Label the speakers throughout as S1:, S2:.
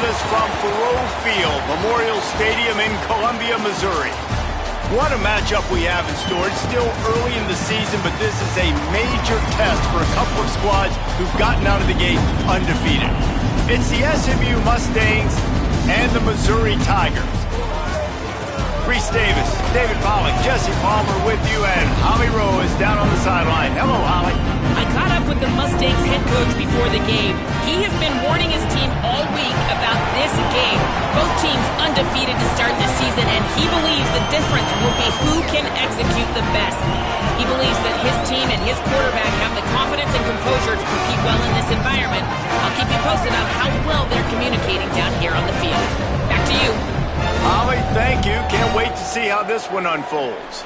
S1: with us from Faurot Field, Memorial Stadium in Columbia, Missouri. What a matchup we have in store. It's still early in the season, but this is a major test for a couple of squads who've gotten out of the gate undefeated. It's the SMU Mustangs and the Missouri Tigers. Reese Davis, David Pollack, Jesse Palmer with you, and Holly Rowe is down on the sideline. Hello, Holly.
S2: I caught up with the Mustangs head coach before the game. He has been warning his team all week about this game. Both teams undefeated to start the season, and he believes the difference will be who can execute the best. He believes that his team and his quarterback have the confidence and composure to compete well in this environment. I'll keep you posted on how well they're communicating down here on the field. Back to you.
S1: Holly, thank you. Can't wait to see how this one unfolds.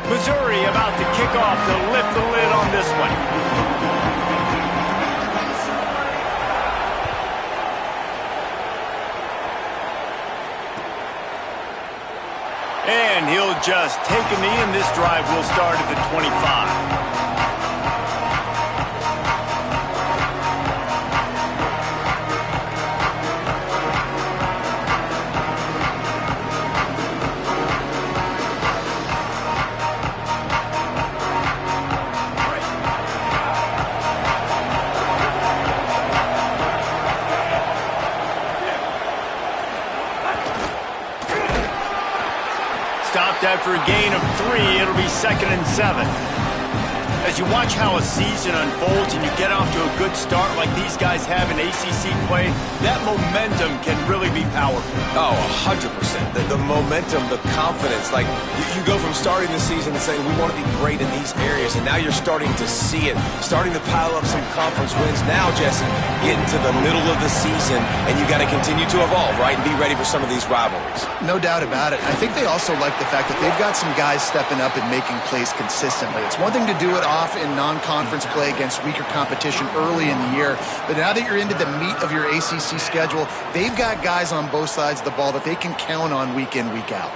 S1: Missouri about to kick off to lift the lid on this one. And he'll just take a knee, and this drive will start at the 25. Stopped after a gain of 3. It'll be 2nd and 7. As you watch how a season unfolds and you get off to a good start like these guys have in ACC play, that momentum can really be powerful.
S3: Oh, 100%. The momentum, the confidence. Like, you go from starting the season and saying, we want to be great in these areas, and now you're starting to see it, starting to pile up some conference wins. Now, Jesse, getting to the middle of the season, and you got to continue to evolve, right, and be ready for some of these rivalries.
S4: No doubt about it. I think they also like the fact that they've got some guys stepping up and making plays consistently. It's one thing to do it off in non-conference play against weaker competition early in the year, but now that you're into the meat of your ACC schedule, they've got guys on both sides of the ball that they can count on week in, week out.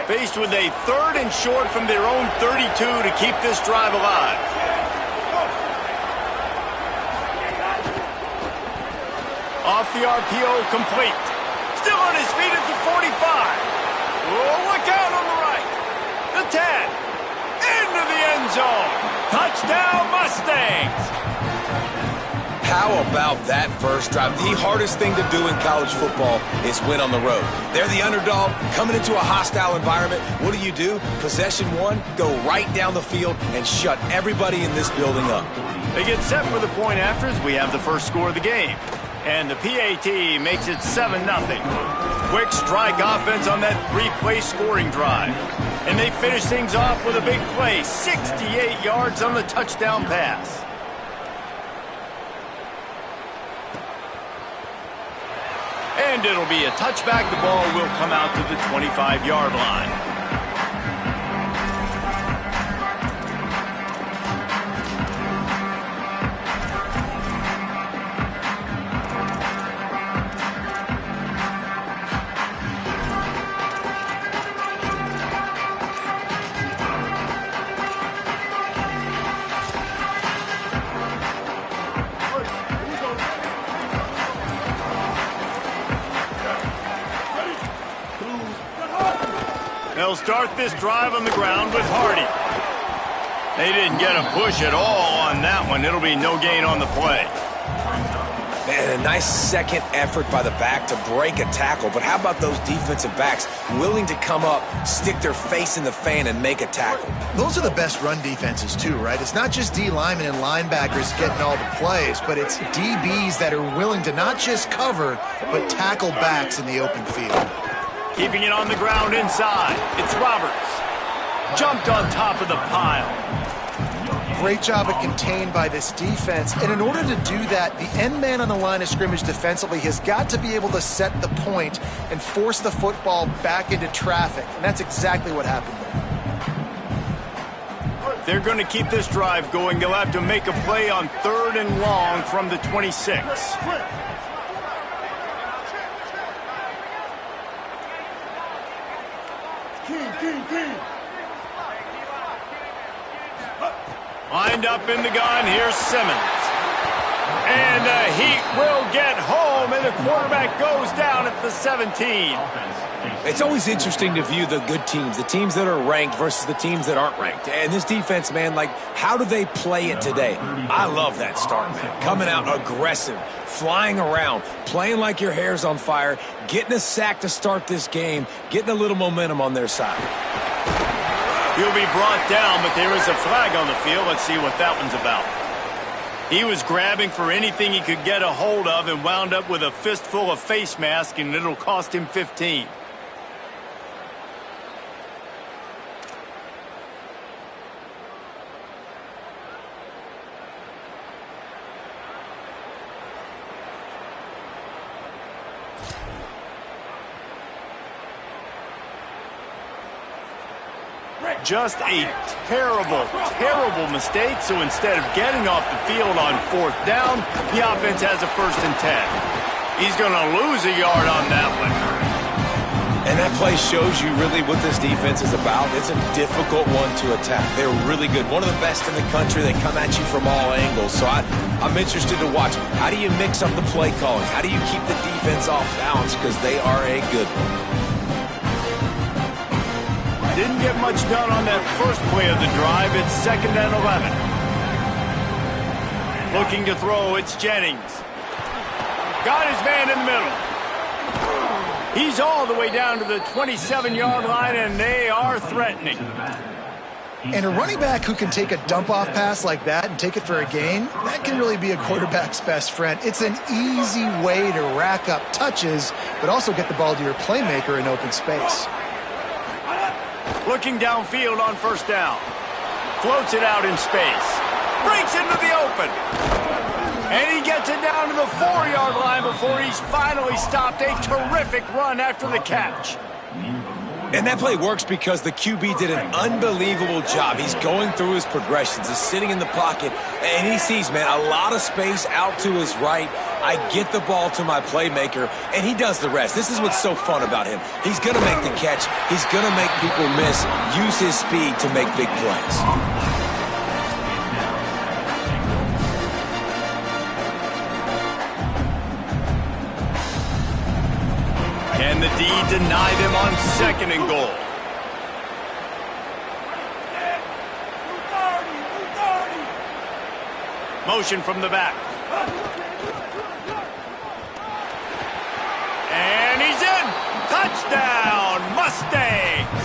S1: Faced with a 3rd and short from their own 32 to keep this drive alive. Off the RPO, complete. Still on his feet at the 45. Oh, look out on the right. The 10. Into the end zone. Touchdown, Mustangs.
S3: How about that first drive? The hardest thing to do in college football is win on the road. They're the underdog, coming into a hostile environment. What do? Possession 1, go right down the field and shut everybody in this building up.
S1: They get set for the point after as we have the first score of the game. And the PAT makes it 7-0. Quick strike offense on that 3-play scoring drive. And they finish things off with a big play, 68 yards on the touchdown pass. And it'll be a touchback. The ball will come out to the 25-yard line. They'll start this drive on the ground with Hardy. They didn't get a push at all on that one. It'll be no gain on the play.
S3: Man, a nice second effort by the back to break a tackle. But how about those defensive backs willing to come up, stick their face in the fan, and make a tackle?
S4: Those are the best run defenses too, right? It's not just D linemen and linebackers getting all the plays, but it's DBs that are willing to not just cover, but tackle backs in the open field.
S1: Keeping it on the ground inside. It's Roberts. Jumped on top of the pile.
S4: great job of contained by this defense. And in order to do that, the end man on the line of scrimmage defensively has got to be able to set the point and force the football back into traffic. And that's exactly what happened there.
S1: If they're going to keep this drive going, they'll have to make a play on 3rd and long from the 26. Lined up in the gun, here's Simmons. And the Heat will get home, and the quarterback goes down at the 17.
S3: It's always interesting to view the good teams, the teams that are ranked versus the teams that aren't ranked. And this defense, man, like, how do they play it today? I love that start, man. Coming out aggressive, flying around, playing like your hair's on fire, getting a sack to start this game, getting a little momentum on their side.
S1: He'll be brought down, but there is a flag on the field. Let's see what that one's about. He was grabbing for anything he could get a hold of and wound up with a fistful of face mask, and it'll cost him 15. Just a terrible, terrible mistake. So instead of getting off the field on 4th down, the offense has a 1st and 10. He's going to lose a yard on that one.
S3: And that play shows you really what this defense is about. It's a difficult one to attack. They're really good. One of the best in the country. They come at you from all angles. So I'm interested to watch. How do you mix up the play calling? How do you keep the defense off balance? Because they are a good one.
S1: Didn't get much done on that first play of the drive. It's 2nd and 11. Looking to throw, it's Jennings. Got his man in the middle. He's all the way down to the 27-yard line, and they are threatening.
S4: And a running back who can take a dump-off pass like that and take it for a gain, that can really be a quarterback's best friend. It's an easy way to rack up touches, but also get the ball to your playmaker in open space.
S1: Looking downfield on 1st down. Floats it out in space. Breaks into the open. And he gets it down to the 4-yard line before he's finally stopped. A terrific run after the catch.
S3: And that play works because the QB did an unbelievable job. He's going through his progressions. He's sitting in the pocket, and he sees, man, a lot of space out to his right. I get the ball to my playmaker, and he does the rest. This is what's so fun about him. He's going to make the catch. He's going to make people miss, use his speed to make big plays.
S1: Can the D deny them on 2nd and goal? Motion from the back. And he's in! Touchdown, Mustangs!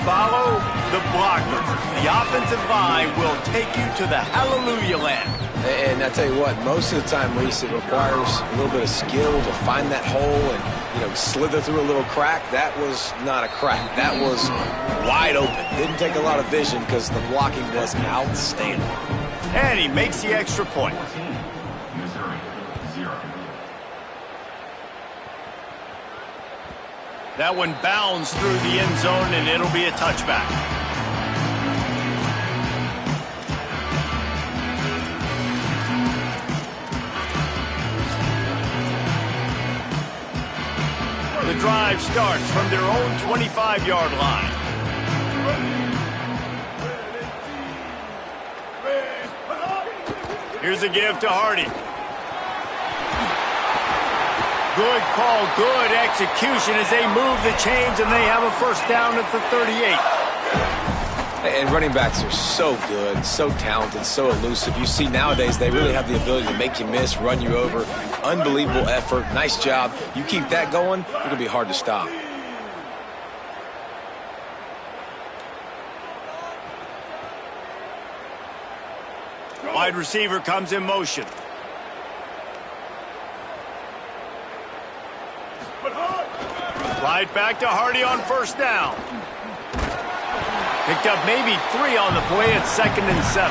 S1: Follow the blockers. The offensive line will take you to the hallelujah land.
S3: And I tell you what, most of the time, Reese, it requires a little bit of skill to find that hole and, you know, slither through a little crack. That was not a crack. That was wide open. Didn't take a lot of vision because the blocking was outstanding.
S1: And he makes the extra point. That one bounds through the end zone, and it'll be a touchback. The drive starts from their own 25-yard line. Here's a give to Hardy. Good call, good execution as they move the chains, and they have a 1st down at the 38.
S3: And running backs are so good, so talented, so elusive. You see nowadays they really have the ability to make you miss, run you over. Unbelievable effort. Nice job. You keep that going, it'll be hard to stop.
S1: Wide receiver comes in motion. Right back to Hardy on 1st down. Picked up maybe 3 on the play at 2nd and 7.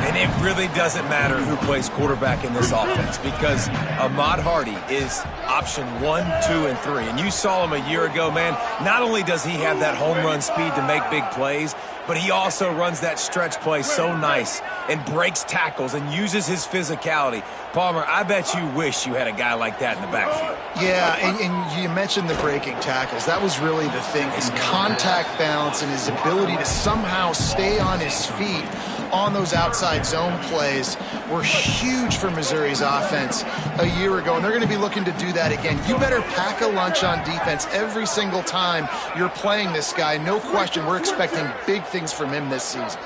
S3: And it really doesn't matter who plays quarterback in this offense because Ahmad Hardy is option 1, 2, and 3. And you saw him a year ago, man. Not only does he have that home run speed to make big plays, but he also runs that stretch play so nice and breaks tackles and uses his physicality. Palmer, I bet you wish you had a guy like that in the backfield.
S4: Yeah, and you mentioned the breaking tackles. That was really the thing. His contact balance and his ability to somehow stay on his feet on those outside zone plays were huge for Missouri's offense a year ago, and they're going to be looking to do that again. You better pack a lunch on defense every single time you're playing this guy. No question, we're expecting big things from him this season.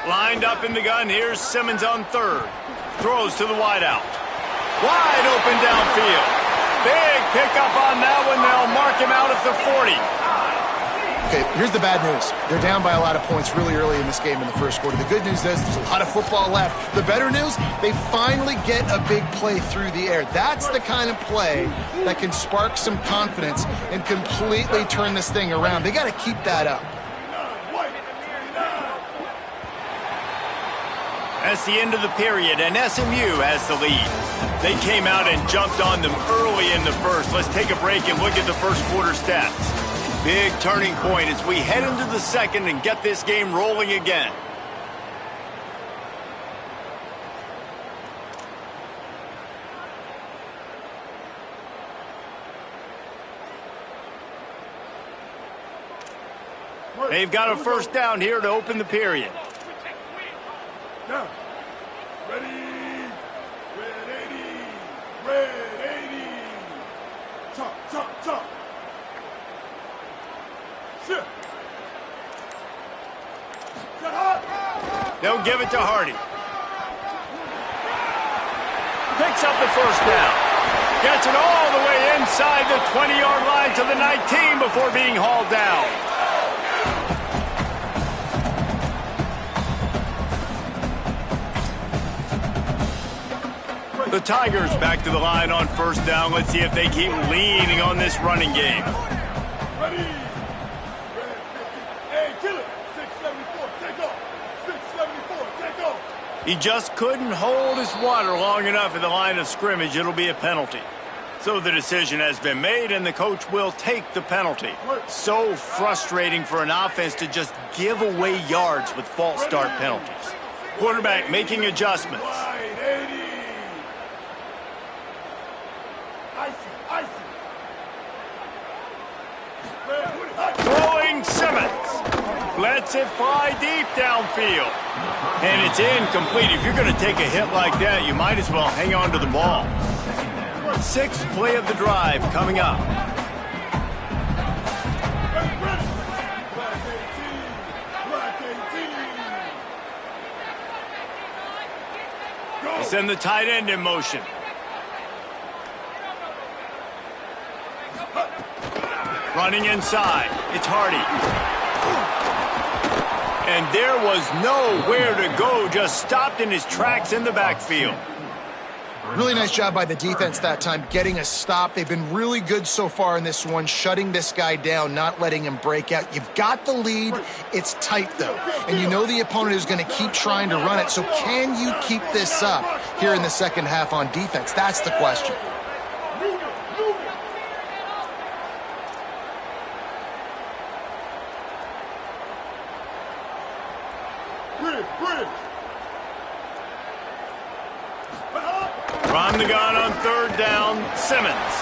S1: Lined up in the gun, here's Simmons on 3rd. Throws to the wideout. Wide open downfield. Big pickup on that one. They'll mark him out at the 40.
S4: Okay, here's the bad news. They're down by a lot of points really early in this game in the first quarter. The good news is there's a lot of football left. The better news, they finally get a big play through the air. That's the kind of play that can spark some confidence and completely turn this thing around. They got to keep that up.
S1: That's the end of the period, and SMU has the lead. They came out and jumped on them early in the first. Let's take a break and look at the first quarter stats. Big turning point as we head into the second and get this game rolling again. They've got a first down here to open the period.
S5: Now, ready, red 80, red 80. Chop, chop, chop. Shift.
S1: They'll give it to Hardy. Picks up the first down. Gets it all the way inside the 20-yard line to the 19 before being hauled down. The Tigers back to the line on first down. Let's see if they keep leaning on this running game.
S5: Ready. Hey, kill it. 674, take off. 674, take off.
S1: He just couldn't hold his water long enough in the line of scrimmage. It'll be a penalty. So the decision has been made, and the coach will take the penalty. So frustrating for an offense to just give away yards with false start penalties. Quarterback making adjustments. Throwing Simmons. Lets it fly deep downfield. And it's incomplete. If you're going to take a hit like that, you might as well hang on to the ball. Sixth play of the drive coming up. They send the tight end in motion. Running inside, it's Hardy. And there was nowhere to go, just stopped in his tracks in the backfield.
S4: Really nice job by the defense that time, getting a stop. They've been really good so far in this one, shutting this guy down, not letting him break out. You've got the lead. It's tight, though. And you know the opponent is going to keep trying to run it. So can you keep this up here in the second half on defense? That's the question.
S1: From the gun on third down, Simmons.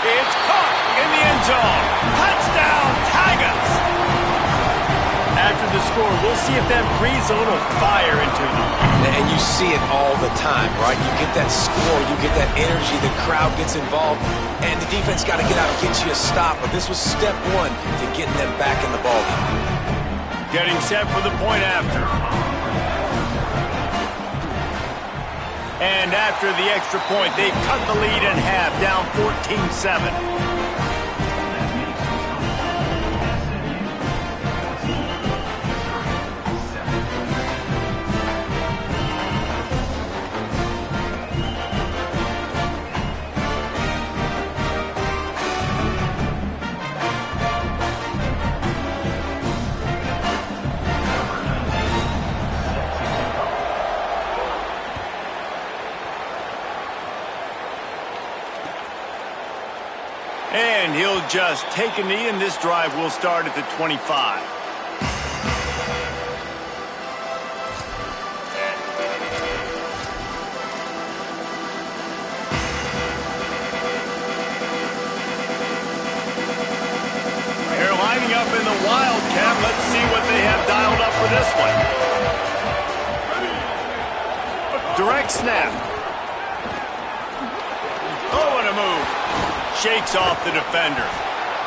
S1: It's caught in the end zone. Touchdown, Tigers! After the score, we'll see if that breathes a little fire into them.
S3: And you see it all the time, right? You get that score, you get that energy, the crowd gets involved, and the defense got to get out and get you a stop. But this was step one to getting them back in the ballgame.
S1: Getting set for the point after. And after the extra point, they've cut the lead in half, down 14-7. And he'll just take a knee, and this drive will start at the 25. They're lining up in the Wildcat. Let's see what they have dialed up for this one. Direct snap. Oh, and a move. Shakes off the defender.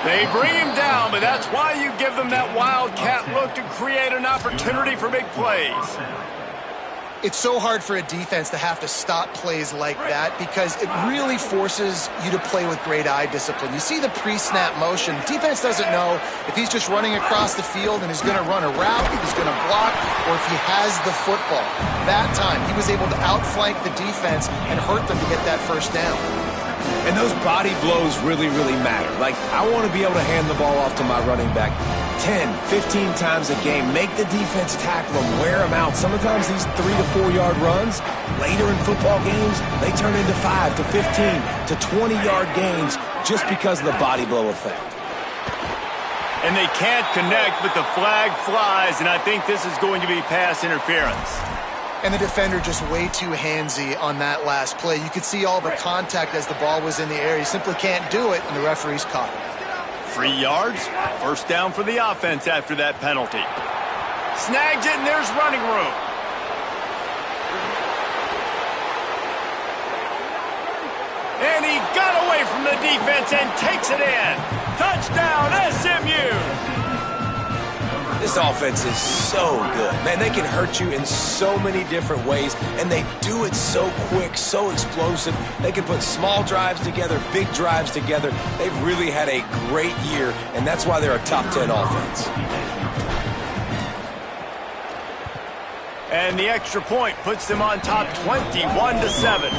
S1: They bring him down, but that's why you give them that Wildcat look to create an opportunity for big plays.
S4: It's so hard for a defense to have to stop plays like that because it really forces you to play with great eye discipline. You see the pre-snap motion. Defense doesn't know if he's just running across the field and he's going to run a route, if he's going to block, or if he has the football. That time, he was able to outflank the defense and hurt them to get that first down.
S3: And those body blows really, really matter. Like, I want to be able to hand the ball off to my running back 10, 15 times a game. Make the defense tackle them, wear them out. Sometimes these 3 to 4 yard runs, later in football games, they turn into 5 to 15 to 20 yard gains just because of the body blow effect.
S1: And they can't connect, but the flag flies, and I think this is going to be pass interference.
S4: And the defender just way too handsy on that last play. You could see all the contact as the ball was in the air. He simply can't do it, and the referee's caught it.
S1: 3 yards, first down for the offense after that penalty. Snags it, and there's running room. And he got away from the defense and takes it in. Touchdown, SMU!
S3: This offense is so good. Man, they can hurt you in so many different ways, and they do it so quick, so explosive. They can put small drives together, big drives together. They've really had a great year, and that's why they're a top 10 offense.
S1: And the extra point puts them on top 21-7.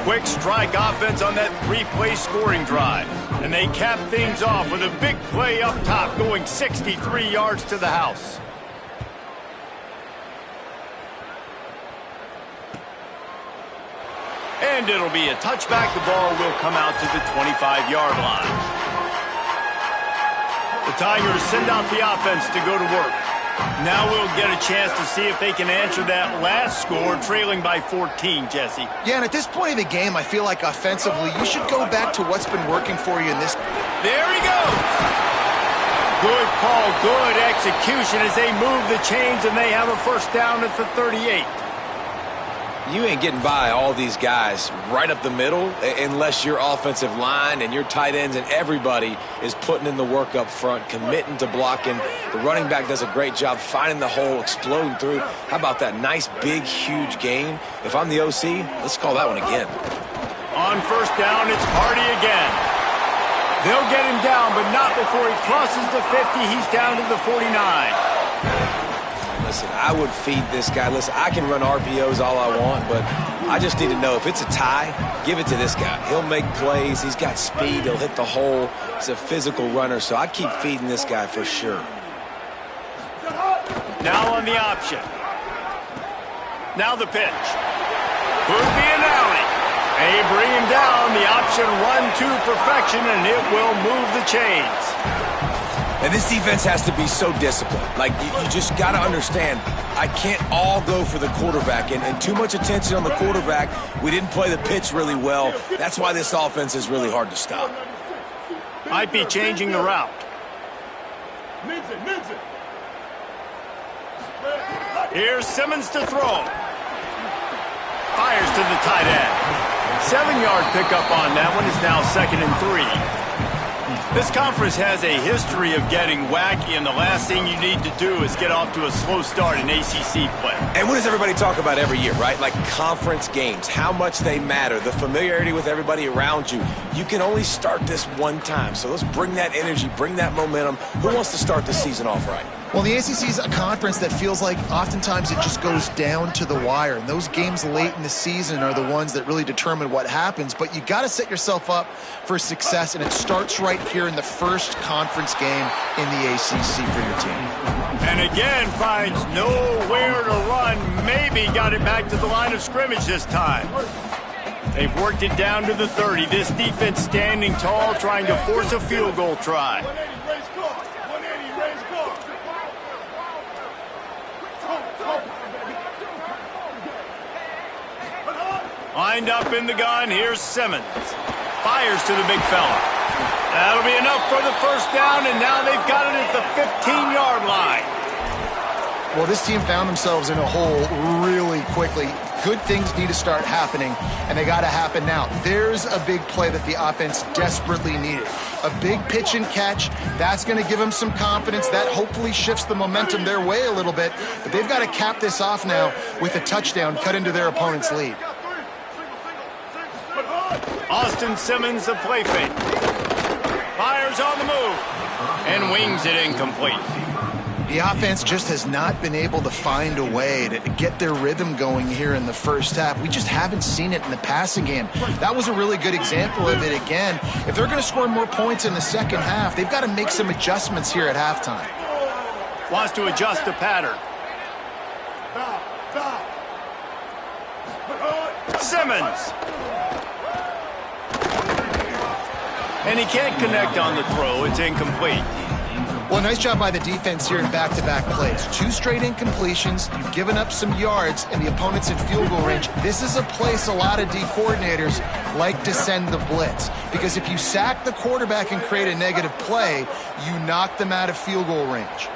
S1: Quick strike offense on that 3-play scoring drive. And they cap things off with a big play up top, going 63 yards to the house. And it'll be a touchback. The ball will come out to the 25-yard line. The Tigers send out the offense to go to work. Now we'll get a chance to see if they can answer that last score, trailing by 14, Jesse.
S4: Yeah, and at this point of the game, I feel like offensively, you should go back to what's been working for you in this.
S1: There he goes. Good call, good execution as they move the chains, and they have a first down at the 38.
S3: You ain't getting by all these guys right up the middle unless your offensive line and your tight ends and everybody is putting in the work up front, committing to blocking. The running back does a great job finding the hole, exploding through. How about that nice, big, huge gain? If I'm the OC, let's call that one again.
S1: On first down, it's Hardy again. They'll get him down, but not before he crosses the 50. He's down to the 49.
S3: Listen, I would feed this guy. Listen, I can run RPOs all I want, but I just need to know if it's a tie, give it to this guy. He'll make plays. He's got speed. He'll hit the hole. He's a physical runner, so I keep feeding this guy for sure.
S1: Now on the option. Now the pitch. Could be an alley. They bring him down. The option run to perfection, and it will move the chains.
S3: And this defense has to be so disciplined. Like, you just got to understand, I can't all go for the quarterback. And too much attention on the quarterback. We didn't play the pitch really well. That's why this offense is really hard to stop.
S1: Might be changing the route. Here's Simmons to throw. Fires to the tight end. 7-yard pickup on that one. Is now 2nd and 3. This conference has a history of getting wacky, and the last thing you need to do is get off to a slow start in ACC play.
S3: And what does everybody talk about every year, right? Like conference games, how much they matter, the familiarity with everybody around you. You can only start this one time, so let's bring that energy, bring that momentum. Who wants to start the season off right?
S4: Well, the ACC is a conference that feels like oftentimes it just goes down to the wire. And those games late in the season are the ones that really determine what happens. But you got to set yourself up for success, and it starts right here in the first conference game in the ACC for your team.
S1: And again, finds nowhere to run. Maybe got it back to the line of scrimmage this time. They've worked it down to the 30. This defense standing tall, trying to force a field goal try.
S5: 180, raise guard. 180, raise guard.
S1: Lined up in the gun, here's Simmons. Fires to the big fella. That'll be enough for the first down, and now they've got it at the 15-yard line.
S4: Well, this team found themselves in a hole really quickly. Good things need to start happening, and they got to happen now. There's a big play that the offense desperately needed. A big pitch and catch. That's going to give them some confidence. That hopefully shifts the momentum their way a little bit. But they've got to cap this off now with a touchdown cut into their opponent's lead.
S1: Austin Simmons, the play fake. Fires on the move and wings it incomplete.
S4: The offense just has not been able to find a way to get their rhythm going here in the first half. We just haven't seen it in the passing game. That was a really good example of it again. If they're going to score more points in the second half, they've got to make some adjustments here at halftime.
S1: Wants to adjust the pattern. Simmons. And he can't connect on the throw. It's incomplete.
S4: Well, nice job by the defense here in back-to-back plays. 2 straight incompletions. You've given up some yards, and the opponent's in field goal range. This is a place a lot of D coordinators like to send the blitz, because if you sack the quarterback and create a negative play, you knock them out of field goal range.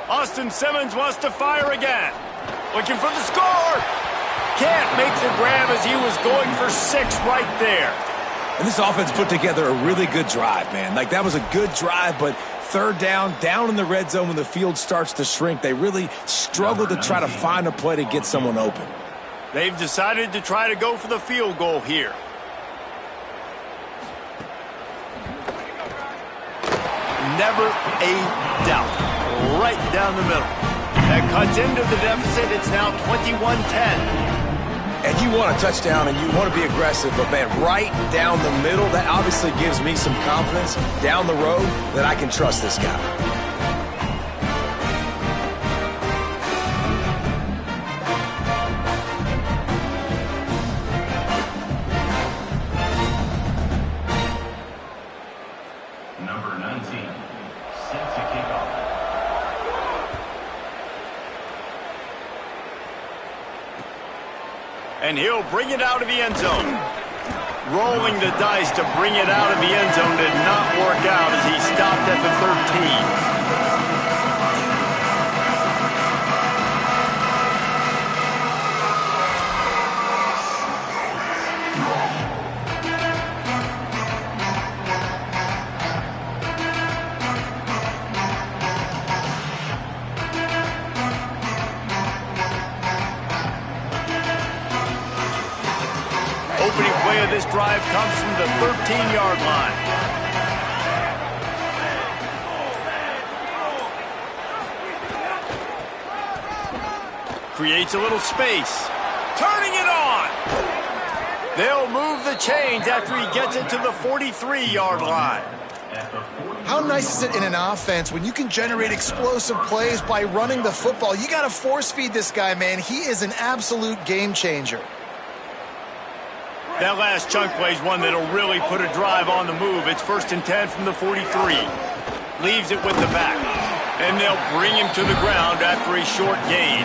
S1: Austin Simmons wants to fire again. Looking for the score. Can't make the grab as he was going for 6 right there.
S3: And this offense put together a really good drive, man. Like, that was a good drive, but third down in the red zone when the field starts to shrink, they really struggle to try to find a play to get someone open.
S1: They've decided to try to go for the field goal here. Never a doubt. Right down the middle. That cuts into the deficit. It's now 21-10.
S3: And you want a touchdown and you want to be aggressive, but, man, right down the middle, that obviously gives me some confidence down the road that I can trust this guy.
S6: Number 19, set to kick off.
S1: And he'll bring it out of the end zone. Rolling the dice to bring it out of the end zone did not work out as he stopped at the 13. Opening play of this drive comes from the 13-yard line. Creates a little space. Turning it on. They'll move the chains after he gets it to the 43-yard line.
S4: How nice is it in an offense when you can generate explosive plays by running the football? You got to force feed this guy, man. He is an absolute game changer.
S1: That last chunk play is one that'll really put a drive on the move. It's 1st and 10 from the 43. Leaves it with the back. And they'll bring him to the ground after a short gain.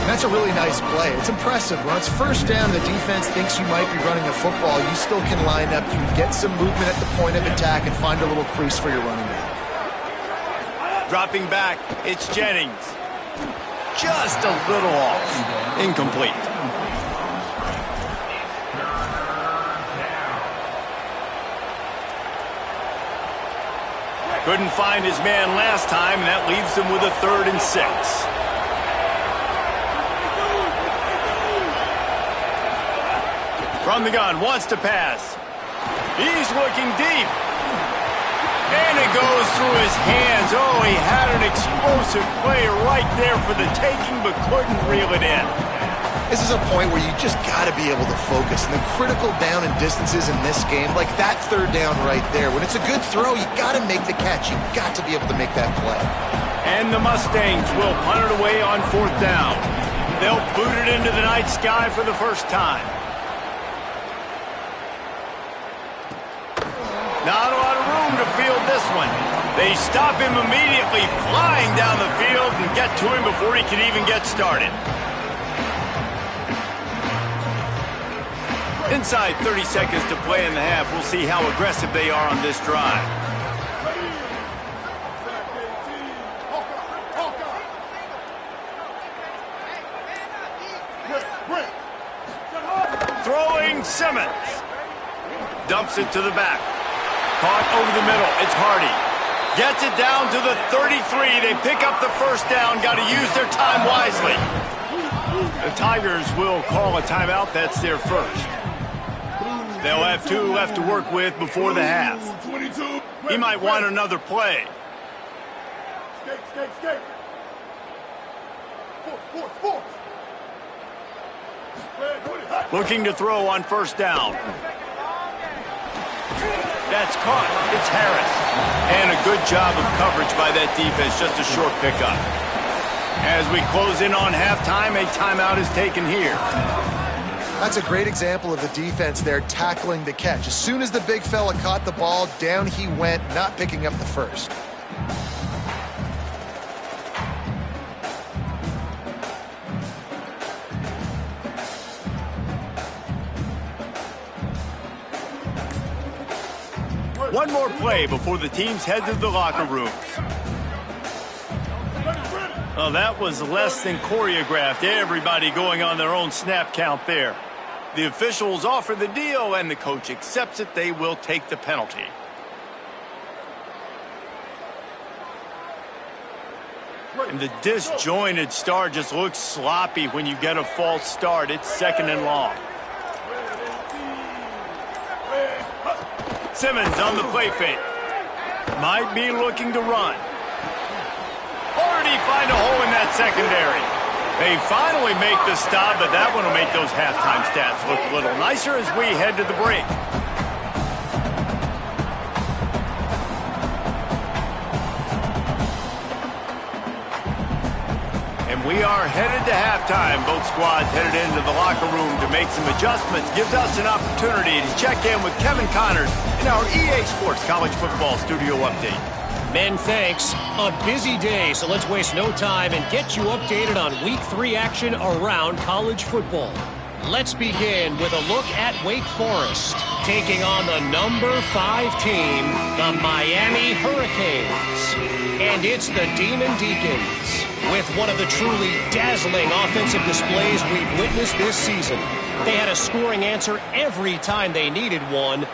S4: That's a really nice play. It's impressive. When it's 1st down, the defense thinks you might be running the football. You still can line up. You can get some movement at the point of attack and find a little crease for your running back.
S1: Dropping back, it's Jennings. Just a little off. Incomplete. Couldn't find his man last time, and that leaves them with a 3rd and 6. From the gun, wants to pass. He's looking deep. And it goes through his hands. Oh, he had an explosive play right there for the taking, but couldn't reel it in.
S4: This is a point where you just got to be able to focus. And the critical down and distances in this game, like that third down right there, when it's a good throw, you got to make the catch. You got to be able to make that play.
S1: And the Mustangs will punt it away on 4th down. They'll boot it into the night sky for the first time. Not a lot of room to field this one. They stop him immediately, flying down the field, and get to him before he can even get started. Inside 30 seconds to play in the half. We'll see how aggressive they are on this drive. Throwing Simmons. Dumps it to the back. Caught over the middle. It's Hardy. Gets it down to the 33. They pick up the first down. Got to use their time wisely. The Tigers will call a timeout. That's their first. They'll have 2 left to work with before the half. He might want another play. Looking to throw on first down. That's caught. It's Harris. And a good job of coverage by that defense. Just a short pickup. As we close in on halftime, a timeout is taken here.
S4: That's a great example of the defense there tackling the catch. As soon as the big fella caught the ball, down he went, not picking up the first.
S1: One more play before the teams head to the locker rooms. Oh, that was less than choreographed. Everybody going on their own snap count there. The officials offer the deal, and the coach accepts it. They will take the penalty. And the disjointed start just looks sloppy when you get a false start. It's 2nd and long. Simmons on the play fake. Might be looking to run. Already find a hole in that secondary. They finally make the stop, but that one will make those halftime stats look a little nicer as we head to the break. And we are headed to halftime. Both squads headed into the locker room to make some adjustments. Gives us an opportunity to check in with Kevin Connors in our EA Sports College Football Studio Update.
S7: Men, thanks. A busy day, so let's waste no time and get you updated on Week 3 action around college football. Let's begin with a look at Wake Forest, taking on the number 5 team, the Miami Hurricanes. And it's the Demon Deacons, with one of the truly dazzling offensive displays we've witnessed this season. They had a scoring answer every time they needed one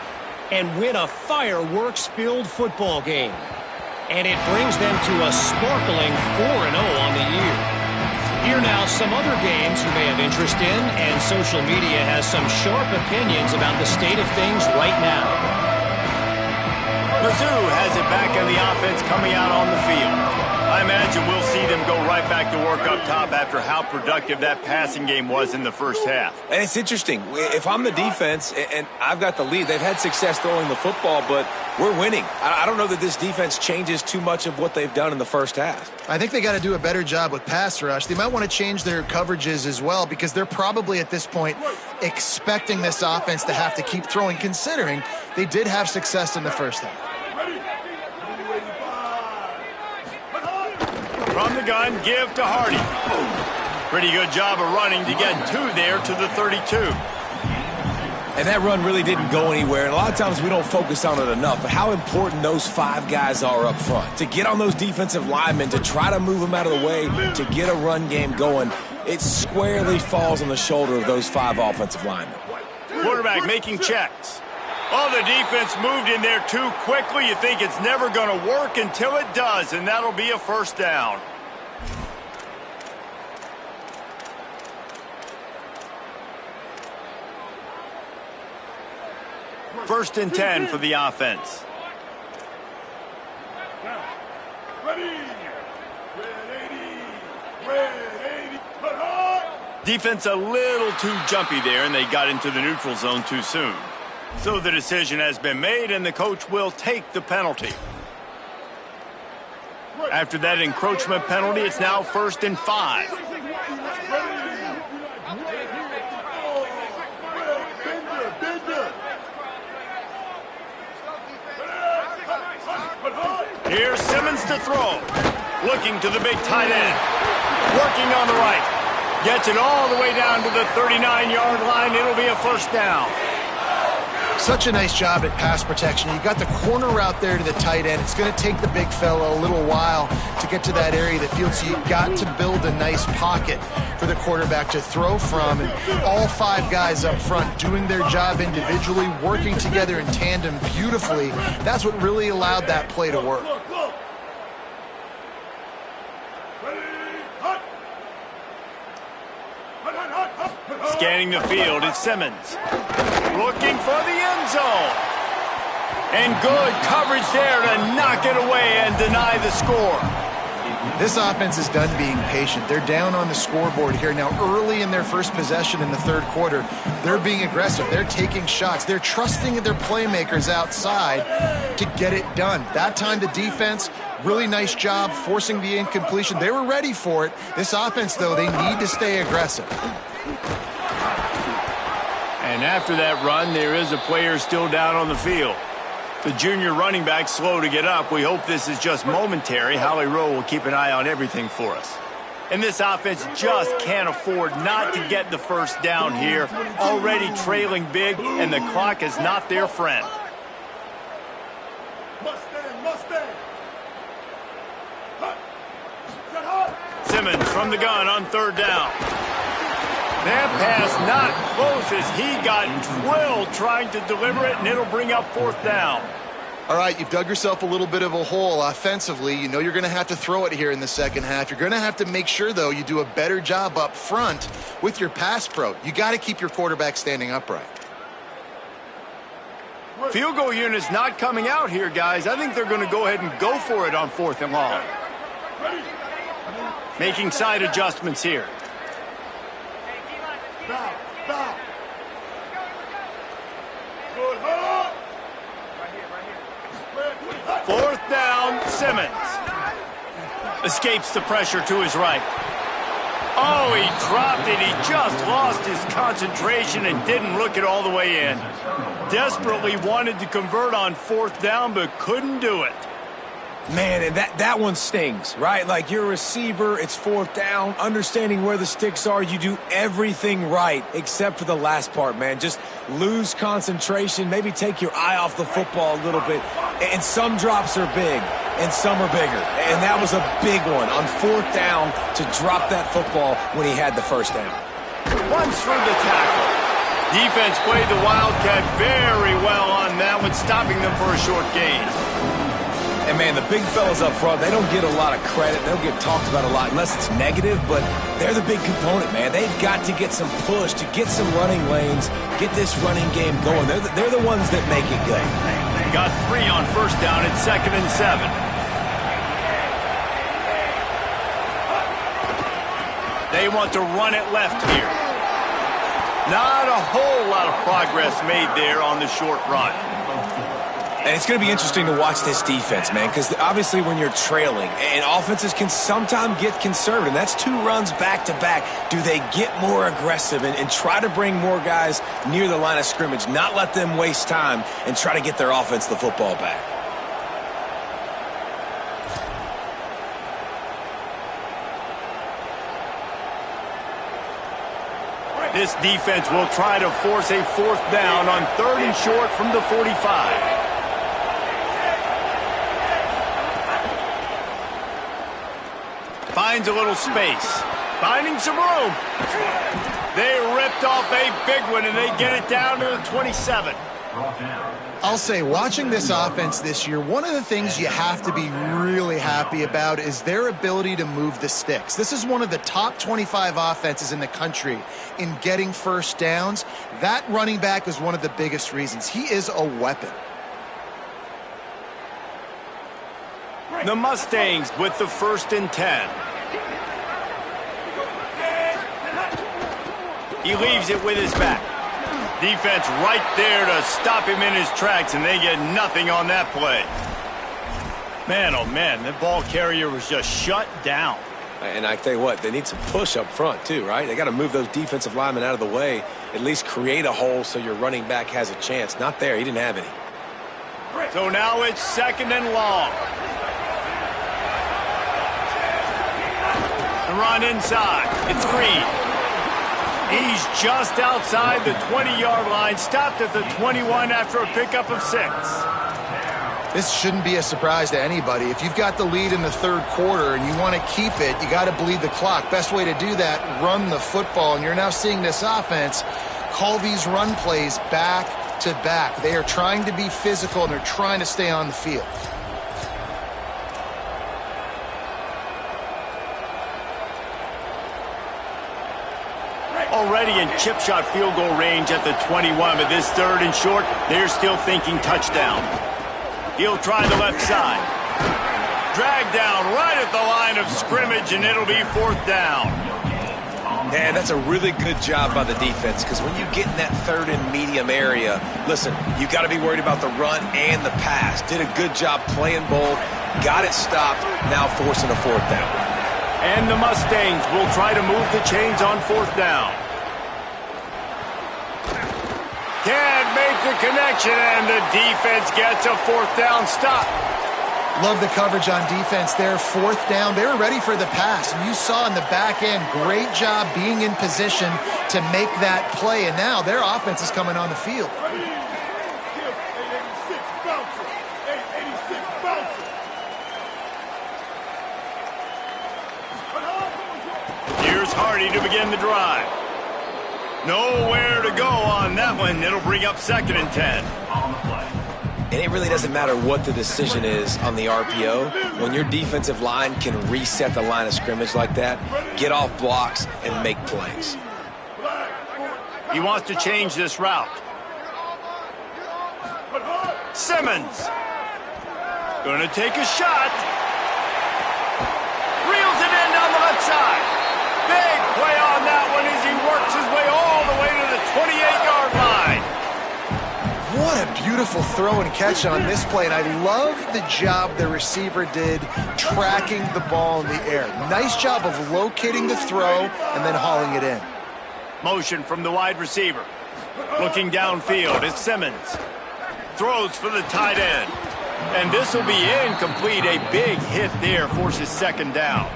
S7: and win a fireworks-filled football game. And it brings them to a sparkling 4-0 on the year. Here now, some other games you may have interest in, and social media has some sharp opinions about the state of things right now.
S1: Mizzou has it back on the offense coming out on the field. I imagine we'll see them go right back to work up top after how productive that passing game was in the first half.
S3: And it's interesting. If I'm the defense and I've got the lead, they've had success throwing the football, but we're winning. I don't know that this defense changes too much of what they've done in the first half.
S4: I think they got to do a better job with pass rush. They might want to change their coverages as well because they're probably at this point expecting this offense to have to keep throwing, considering they did have success in the first half.
S1: From the gun, give to Hardy. Pretty good job of running to get 2 there to the 32.
S3: And that run really didn't go anywhere. And a lot of times we don't focus on it enough, but how important those 5 guys are up front. To get on those defensive linemen, to try to move them out of the way, to get a run game going, it squarely falls on the shoulder of those 5 offensive linemen.
S1: Quarterback making checks. Oh, the defense moved in there too quickly. You think it's never going to work until it does, and that'll be a first down. First and 10 for the offense.
S5: Ready. Red 80. Red 80. Put hard.
S1: Defense a little too jumpy there, and they got into the neutral zone too soon. So the decision has been made, and the coach will take the penalty. After that encroachment penalty, it's now 1st and 5. Here's Simmons to throw. Looking to the big tight end. Working on the right. Gets it all the way down to the 39-yard line. It'll be a 1st down.
S4: Such a nice job at pass protection. You got the corner route there to the tight end. It's going to take the big fella a little while to get to that area of the field, so you've got to build a nice pocket for the quarterback to throw from. And all 5 guys up front doing their job individually, working together in tandem beautifully. That's what really allowed that play to work.
S1: Scanning the field, it's Simmons. Looking for the end zone. And good coverage there to knock it away and deny the score.
S4: This offense is done being patient. They're down on the scoreboard here. Now, early in their first possession in the 3rd quarter, they're being aggressive. They're taking shots. They're trusting their playmakers outside to get it done. That time, the defense, really nice job forcing the incompletion. They were ready for it. This offense, though, they need to stay aggressive.
S1: And after that run, there is a player still down on the field. The junior running back slow to get up. We hope this is just momentary. Holly Rowe will keep an eye on everything for us. And this offense just can't afford not to get the 1st down here. Already trailing big, and the clock is not their friend. Simmons from the gun on 3rd down. That pass not close as he got drilled trying to deliver it, and it'll bring up 4th down.
S4: All right, you've dug yourself a little bit of a hole offensively. You know you're going to have to throw it here in the 2nd half. You're going to have to make sure, though, you do a better job up front with your pass pro. You got to keep your quarterback standing upright.
S1: Field goal unit's not coming out here, guys. I think they're going to go ahead and go for it on 4th and long. Making side adjustments here. 4th down, Simmons. Escapes the pressure to his right. Oh, he dropped it. He just lost his concentration and didn't look it all the way in. Desperately wanted to convert on 4th down, but couldn't do it.
S3: Man, and that one stings, right? Like, you're a receiver, it's 4th down, understanding where the sticks are, you do everything right except for the last part, man. Just lose concentration, maybe take your eye off the football a little bit. And some drops are big, and some are bigger. And that was a big one on 4th down to drop that football when he had the 1st down.
S1: Runs through the tackle. Defense played the Wildcat very well on that one, stopping them for a short gain.
S3: And, man, the big fellas up front, they don't get a lot of credit. They don't get talked about a lot unless it's negative, but they're the big component, man. They've got to get some push, to get some running lanes, get this running game going. They're the ones that make it good.
S1: Got 3 on 1st down at 2nd and 7. They want to run it left here. Not a whole lot of progress made there on the short run.
S3: And it's going to be interesting to watch this defense, man, because obviously when you're trailing, and offenses can sometimes get conservative. That's 2 runs back-to-back. Do they get more aggressive and try to bring more guys near the line of scrimmage, not let them waste time, and try to get their offense the football back?
S1: This defense will try to force a 4th down on 3rd and short from the 45. Finds a little space. Finding some room. They ripped off a big one, and they get it down to the 27.
S4: I'll say, watching this offense this year, one of the things you have to be really happy about is their ability to move the sticks. This is one of the top 25 offenses in the country in getting 1st downs. That running back is one of the biggest reasons. He is a weapon.
S1: The Mustangs with the 1st and 10. He leaves it with his back. Defense right there to stop him in his tracks, and they get nothing on that play. Man, oh man, that ball carrier was just shut down.
S3: And I tell you what, they need some push up front too, right? They got to move those defensive linemen out of the way, at least create a hole so your running back has a chance. Not there. He didn't have any.
S1: So now it's 2nd and long. The run inside. It's Green. He's just outside the 20-yard line, stopped at the 21 after a pickup of 6.
S4: This shouldn't be a surprise to anybody. If you've got the lead in the 3rd quarter and you want to keep it, you got to bleed the clock. Best way to do that, run the football. And you're now seeing this offense call these run plays back to back. They are trying to be physical, and they're trying to stay on the field.
S1: Already in chip shot field goal range at the 21, but this 3rd and short, they're still thinking touchdown. He'll try the left side. Drag down right at the line of scrimmage, and it'll be 4th down.
S3: Yeah, that's a really good job by the defense, because when you get in that 3rd and medium area, listen, you got to be worried about the run and the pass. Did a good job playing both, got it stopped, now forcing a 4th down.
S1: And the Mustangs will try to move the chains on 4th down. Can't make the connection, and the defense gets a 4th down stop.
S4: Love the coverage on defense there. 4th down. They were ready for the pass. And you saw in the back end, great job being in position to make that play. And now their offense is coming on the field.
S1: Here's Hardy to begin the drive. Nowhere to go on that one. It'll bring up 2nd and 10.
S3: And it really doesn't matter what the decision is on the RPO. When your defensive line can reset the line of scrimmage like that, get off blocks and make plays.
S1: He wants to change this route. Simmons. Going to take a shot. Reels it in down the left side. Big play on that one as he works his way all the way to the 28-yard line.
S4: What a beautiful throw and catch on this play, and I love the job the receiver did tracking the ball in the air. Nice job of locating the throw and then hauling it in.
S1: Motion from the wide receiver. Looking downfield, it's Simmons. Throws for the tight end. And this will be incomplete. A big hit there forces 2nd down.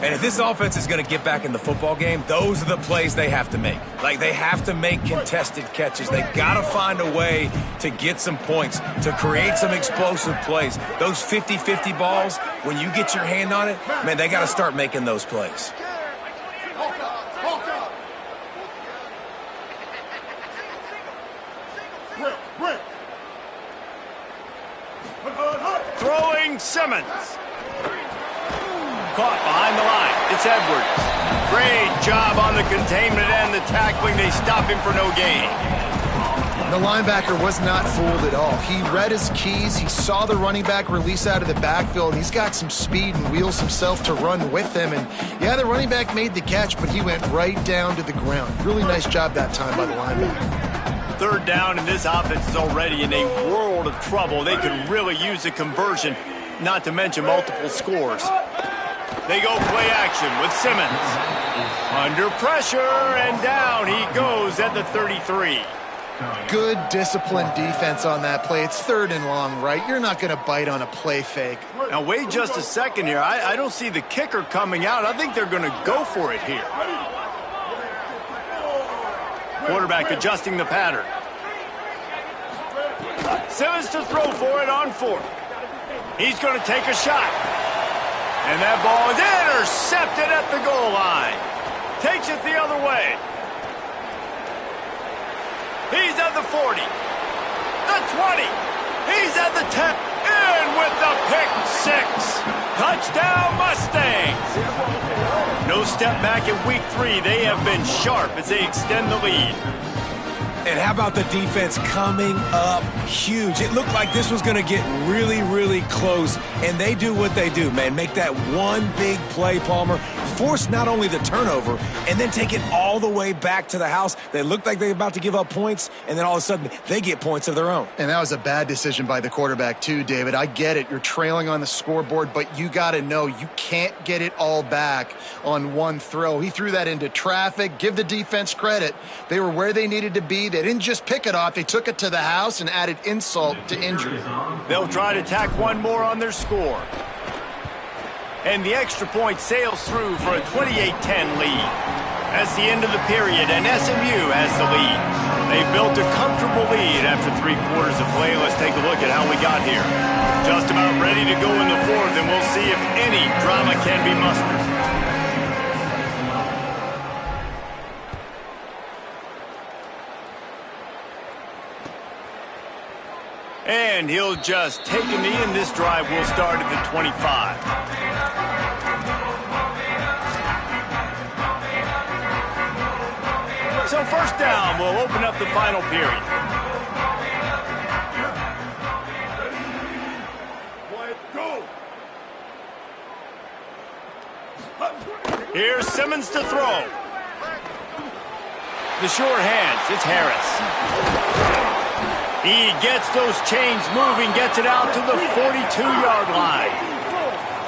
S3: And if this offense is going to get back in the football game, those are the plays they have to make. Like, they have to make contested catches. They've got to find a way to get some points, to create some explosive plays. Those 50-50 balls, when you get your hand on it, man, they got to start making those plays.
S1: Throwing Simmons. Caught behind the line. It's Edwards. Great job on the containment and the tackling. They stop him for no gain.
S4: The linebacker was not fooled at all. He read his keys. He saw the running back release out of the backfield. He's got some speed and wheels himself to run with him. And, yeah, the running back made the catch, but he went right down to the ground. Really nice job that time by the linebacker.
S1: 3rd down, and this offense is already in a world of trouble. They could really use a conversion, not to mention multiple scores. They go play action with Simmons. Under pressure, and down he goes at the 33.
S4: Good disciplined defense on that play. It's 3rd and long, right? You're not going to bite on a play fake.
S1: Now, wait just a second here. I don't see the kicker coming out. I think they're going to go for it here. Quarterback adjusting the pattern. Simmons to throw for it on 4th. He's going to take a shot. And that ball is intercepted at the goal line. Takes it the other way. He's at the 40. The 20. He's at the 10. In with the pick 6. Touchdown Mustangs. No step back in week 3. They have been sharp as they extend the lead.
S3: And how about the defense coming up huge? It looked like this was going to get really, really close. And they do what they do, man. Make that one big play, Palmer. force not only the turnover and then take it all the way back to the house. They look like they're about to give up points, and then all of a sudden they get points of their own.
S4: And that was a bad decision by the quarterback too, David. I get it. You're trailing on the scoreboard, but you got to know you can't get it all back on one throw. He threw that into traffic. Give the defense credit. They were where they needed to be. They didn't just pick it off. They took it to the house and added insult to injury.
S1: They'll try to tack one more on their score. And the extra point sails through for a 28-10 lead. That's the end of the period, and SMU has the lead. They've built a comfortable lead after 3 quarters of play. Let's take a look at how we got here. Just about ready to go in the fourth, and we'll see if any drama can be mustered. And he'll just take a knee, and this drive will start at the 25. So first down will open up the final period. Here's Simmons to throw. The short hands, it's Harris. He gets those chains moving, gets it out to the 42-yard line.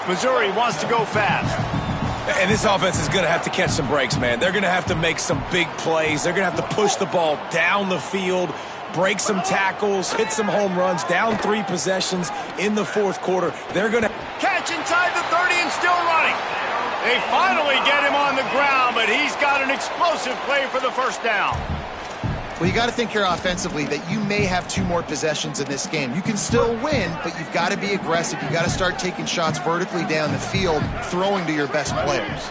S1: Missouri wants to go fast.
S3: And this offense is going to have to catch some breaks, man. They're going to have to make some big plays. They're going to have to push the ball down the field, break some tackles, hit some home runs, down 3 possessions in the fourth quarter. They're going to
S1: catch inside the 30 and still running. They finally get him on the ground, but he's got an explosive play for the first down.
S4: Well, you got to think here offensively that you may have 2 more possessions in this game. You can still win, but you've got to be aggressive. You've got to start taking shots vertically down the field, throwing to your best players.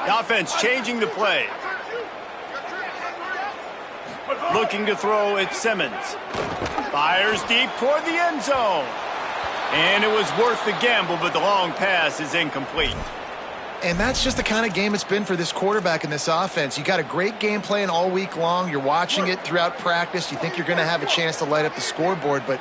S1: The offense changing the play. Looking to throw at Simmons. Fires deep toward the end zone. And it was worth the gamble, but the long pass is incomplete.
S4: And that's just the kind of game it's been for this quarterback in this offense. You got a great game plan all week long. You're watching it throughout practice. You think you're going to have a chance to light up the scoreboard, but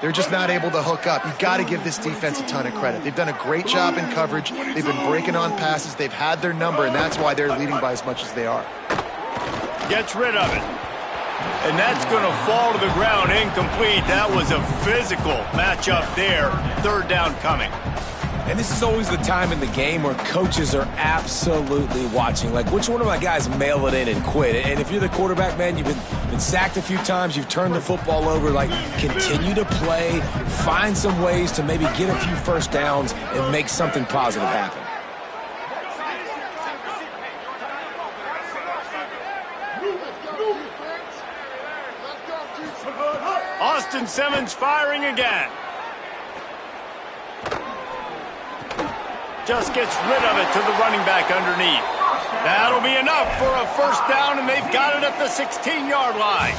S4: they're just not able to hook up. You got to give this defense a ton of credit. They've done a great job in coverage. They've been breaking on passes. They've had their number, and that's why they're leading by as much as they are.
S1: Gets rid of it. And that's going to fall to the ground incomplete. That was a physical matchup there. Third down coming.
S3: And this is always the time in the game where coaches are absolutely watching. Like, which one of my guys mail it in and quit? And if you're the quarterback, man, you've been sacked a few times, you've turned the football over. Like, continue to play, find some ways to maybe get a few first downs and make something positive happen.
S1: Austin Simmons firing again. Just gets rid of it to the running back underneath. That'll be enough for a first down, and they've got it at the 16-yard line.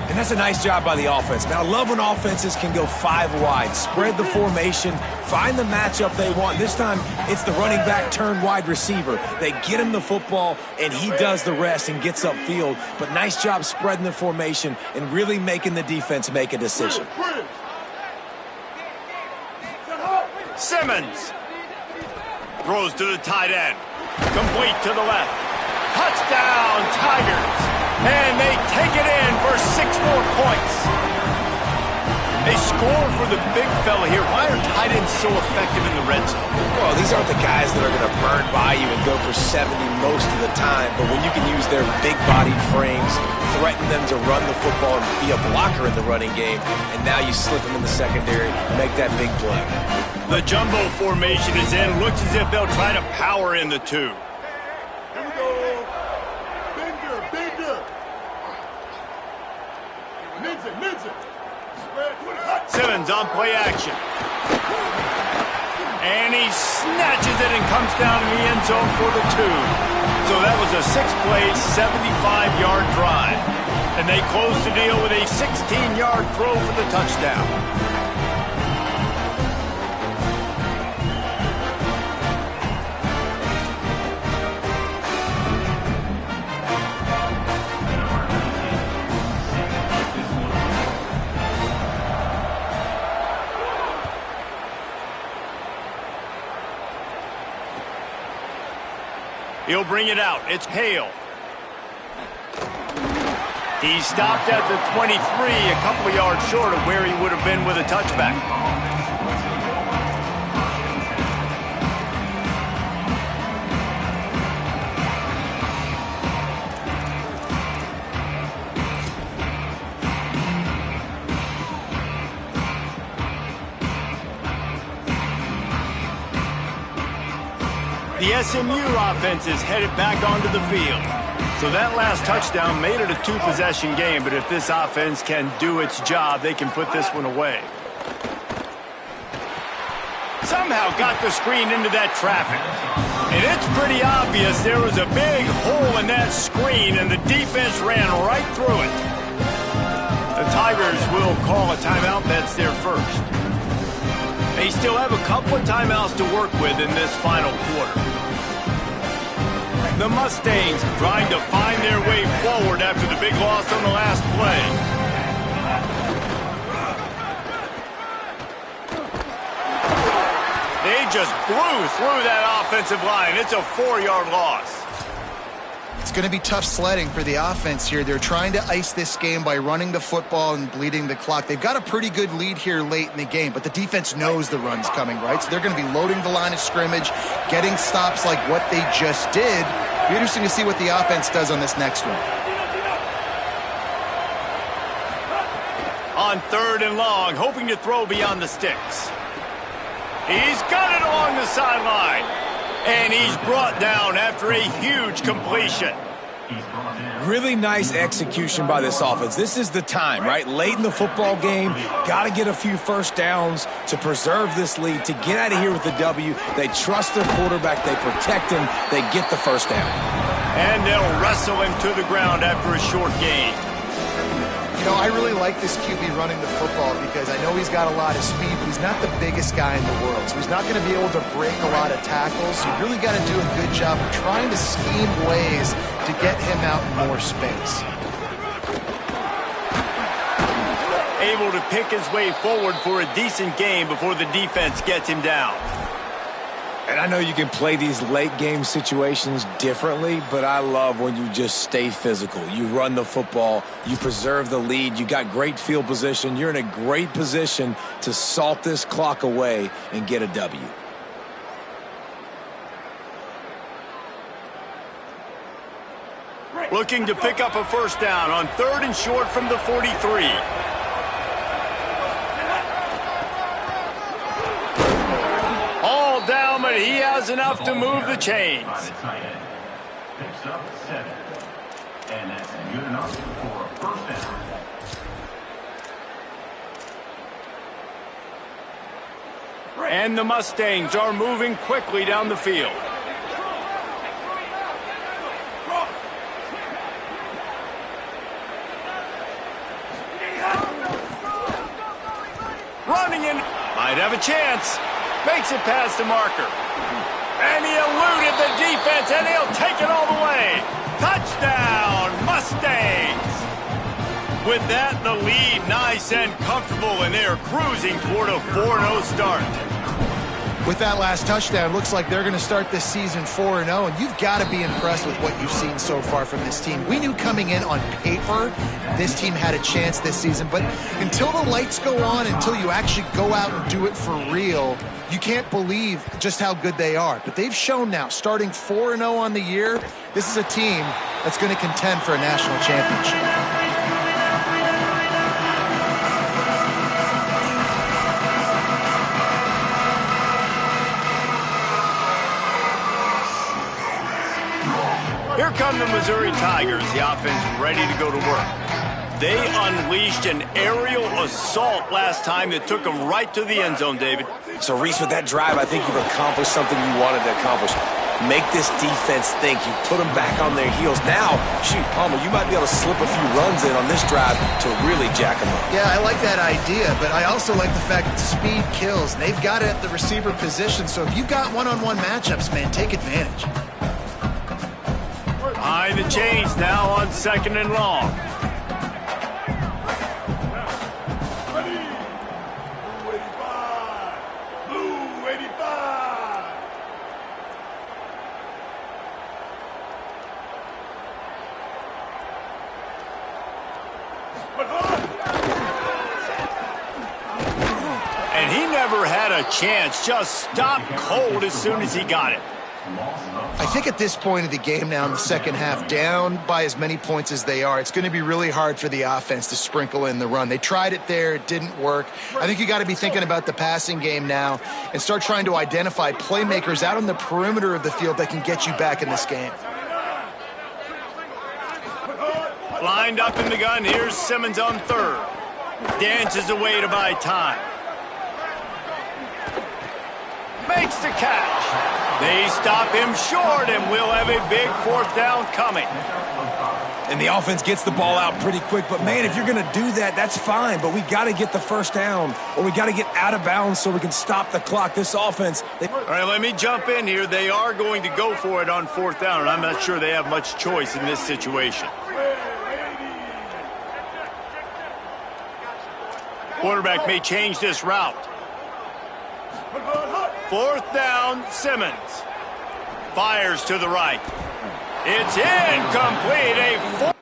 S3: And that's a nice job by the offense. Man, I love when offenses can go 5 wide, spread the formation, find the matchup they want. This time, it's the running back turned wide receiver. They get him the football, and he does the rest and gets upfield. But nice job spreading the formation and really making the defense make a decision.
S1: Simmons throws to the tight end. Complete to the left. Touchdown, Tigers. And they take it in for 6 more points. They score for the big fella here. Why are tight ends so effective in the red zone?
S3: Well, these aren't the guys that are going to burn by you and go for 70 most of the time. But when you can use their big-bodied frames, threaten them to run the football and be a blocker in the running game, and now you slip them in the secondary and make that big play.
S1: The jumbo formation is in. Looks as if they'll try to power in the 2.
S5: Here we go. Bigger. Ninja.
S1: Simmons on play action. And he snatches it and comes down in the end zone for the 2. So that was a 6-play, 75-yard drive. And they close the deal with a 16-yard throw for the touchdown. He'll bring it out. It's Hale. He stopped at the 23, a couple of yards short of where he would have been with a touchback. The SMU offense is headed back onto the field. So that last touchdown made it a two-possession game, but if this offense can do its job, they can put this one away. Somehow got the screen into that traffic. And it's pretty obvious there was a big hole in that screen, and the defense ran right through it. The Tigers will call a timeout. That's their first. They still have a couple of timeouts to work with in this final quarter. The Mustangs trying to find their way forward after the big loss on the last play. They just blew through that offensive line. It's a 4-yard loss.
S4: It's going to be tough sledding for the offense here. They're trying to ice this game by running the football and bleeding the clock. They've got a pretty good lead here late in the game, but the defense knows the run's coming, right? So they're going to be loading the line of scrimmage, getting stops like what they just did. It'll be interesting to see what the offense does on this next one.
S1: On 3rd and long, hoping to throw beyond the sticks. He's got it along the sideline. And he's brought down after a huge completion.
S3: Really nice execution by this offense. This is the time, right? Late in the football game, got to get a few first downs to preserve this lead, to get out of here with the W. They trust their quarterback. They protect him. They get the first down.
S1: And they'll wrestle him to the ground after a short gain.
S4: You know, I really like this QB running the football because I know he's got a lot of speed, but he's not the biggest guy in the world. So he's not going to be able to break a lot of tackles. So you really got to do a good job of trying to scheme ways to get him out in more space.
S1: Able to pick his way forward for a decent game before the defense gets him down.
S3: And I know you can play these late game situations differently, but I love when you just stay physical. You run the football, you preserve the lead, you got great field position, you're in a great position to salt this clock away and get a W.
S1: Looking to pick up a first down on 3rd and short from the 43. All down, but he has enough to move the chains.
S6: Picks up 7. And that's good enough for a first down.
S1: And the Mustangs are moving quickly down the field. Running in, might have a chance. Makes it past the marker. And he eluded the defense, and he'll take it all the way. Touchdown, Mustangs! With that, the lead nice and comfortable, and they are cruising toward a 4-0 start.
S4: With that last touchdown, looks like they're going to start this season 4-0, and you've got to be impressed with what you've seen so far from this team. We knew coming in on paper this team had a chance this season, but until the lights go on, until you actually go out and do it for real, you can't believe just how good they are. But they've shown now, starting 4-0 on the year, this is a team that's going to contend for a national championship.
S1: Here come the Missouri Tigers, the offense ready to go to work. They unleashed an aerial assault last time that took them right to the end zone, David.
S3: So, Reese, with that drive, I think you've accomplished something you wanted to accomplish. Make this defense think. You put them back on their heels. Now, shoot, Palmer, you might be able to slip a few runs in on this drive to really jack them up.
S4: Yeah, I like that idea, but I also like the fact that speed kills. And they've got it at the receiver position, so if you've got one-on-one matchups, man, take advantage.
S1: Behind the chains now on 2nd and long. never had a chance. Just stopped cold as soon as he got it.
S4: I think at this point of the game now in the second half, down by as many points as they are, it's going to be really hard for the offense to sprinkle in the run. They tried it there. It didn't work. I think you got to be thinking about the passing game now and start trying to identify playmakers out on the perimeter of the field that can get you back in this game.
S1: Lined up in the gun. Here's Simmons on third. Dances away to buy time. Makes the catch. They stop him short, and we'll have a big fourth down coming.
S3: And the offense gets the ball out pretty quick. But, man, if you're going to do that, that's fine. But we got to get the first down, or we got to get out of bounds so we can stop the clock. This offense.
S1: All right, let me jump in here. They are going to go for it on fourth down, and I'm not sure they have much choice in this situation. Quarterback may change this route. Fourth down, Simmons. Fires to the right. It's incomplete.